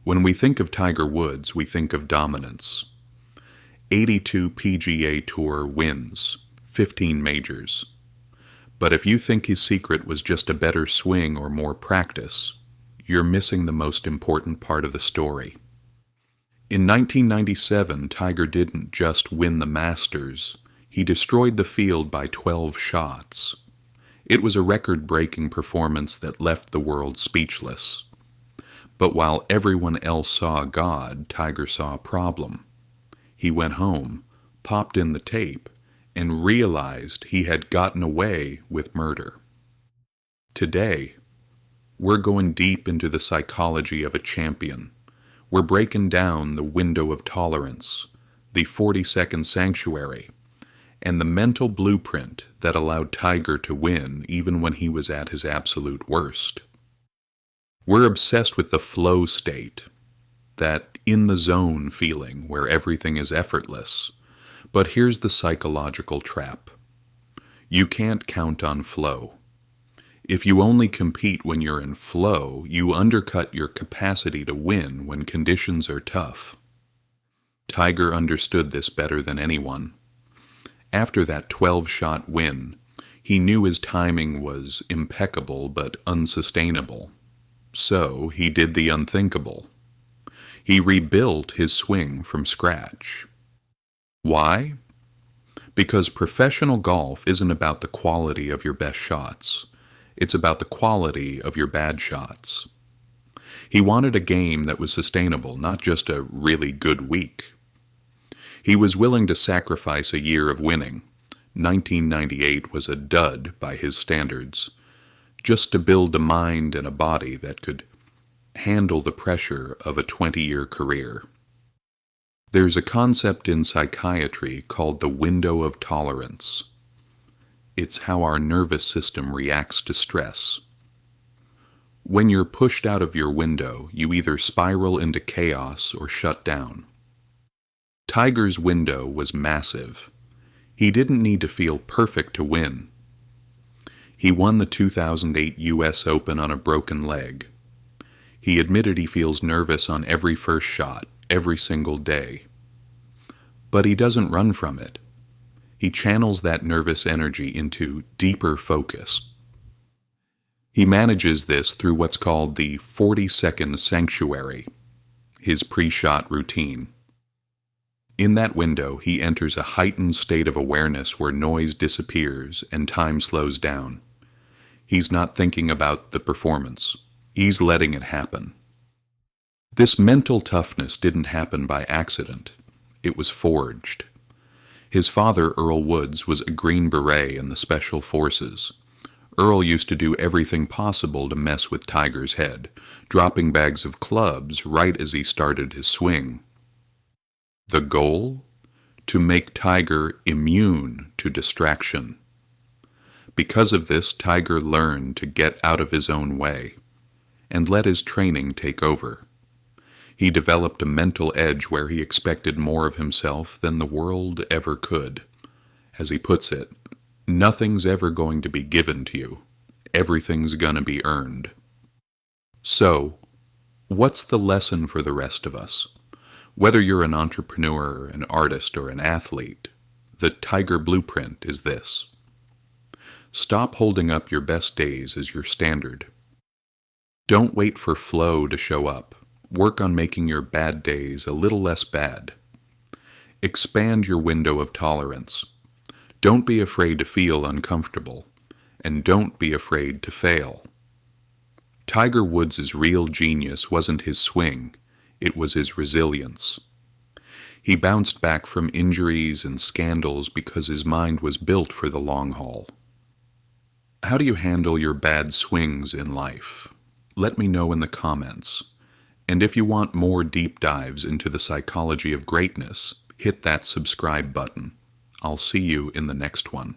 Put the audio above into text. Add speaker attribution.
Speaker 1: When we think of Tiger Woods, we think of dominance. 82 PGA Tour wins, 15 majors. But if you think his secret was just a better swing or more practice, you're missing the most important part of the story. In 1997, Tiger didn't just win the Masters, he destroyed the field by 12 shots. It was a record-breaking performance that left the world speechless. But while everyone else saw God, Tiger saw a problem. He went home, popped in the tape, and realized he had gotten away with murder. Today, we're going deep into the psychology of a champion. We're breaking down the window of tolerance, the 40-second sanctuary, and the mental blueprint that allowed Tiger to win even when he was at his absolute worst. We're obsessed with the flow state, that in-the-zone feeling where everything is effortless. But here's the psychological trap. You can't count on flow. If you only compete when you're in flow, you undercut your capacity to win when conditions are tough. Tiger understood this better than anyone. After that 12-shot win, he knew his timing was impeccable but unsustainable. So he did the unthinkable. He rebuilt his swing from scratch. Why? Because professional golf isn't about the quality of your best shots. It's about the quality of your bad shots. He wanted a game that was sustainable, not just a really good week. He was willing to sacrifice a year of winning. 1998 was a dud by his standards, just to build a mind and a body that could handle the pressure of a 20-year career. There's a concept in psychiatry called the window of tolerance. It's how our nervous system reacts to stress. When you're pushed out of your window, you either spiral into chaos or shut down. Tiger's window was massive. He didn't need to feel perfect to win. He won the 2008 U.S. Open on a broken leg. He admitted he feels nervous on every first shot, every single day. But he doesn't run from it. He channels that nervous energy into deeper focus. He manages this through what's called the 40-second sanctuary, his pre-shot routine. In that window, he enters a heightened state of awareness where noise disappears and time slows down. He's not thinking about the performance. He's letting it happen. This mental toughness didn't happen by accident. It was forged. His father, Earl Woods, was a Green Beret in the Special Forces. Earl used to do everything possible to mess with Tiger's head, dropping bags of clubs right as he started his swing. The goal? To make Tiger immune to distraction. Because of this, Tiger learned to get out of his own way and let his training take over. He developed a mental edge where he expected more of himself than the world ever could. As he puts it, nothing's ever going to be given to you. Everything's gonna be earned. So, what's the lesson for the rest of us? Whether you're an entrepreneur, an artist, or an athlete, the Tiger blueprint is this. Stop holding up your best days as your standard. Don't wait for flow to show up. Work on making your bad days a little less bad. Expand your window of tolerance. Don't be afraid to feel uncomfortable, and don't be afraid to fail. Tiger Woods' real genius wasn't his swing, it was his resilience. He bounced back from injuries and scandals because his mind was built for the long haul. How do you handle your bad swings in life? Let me know in the comments. And if you want more deep dives into the psychology of greatness, hit that subscribe button. I'll see you in the next one.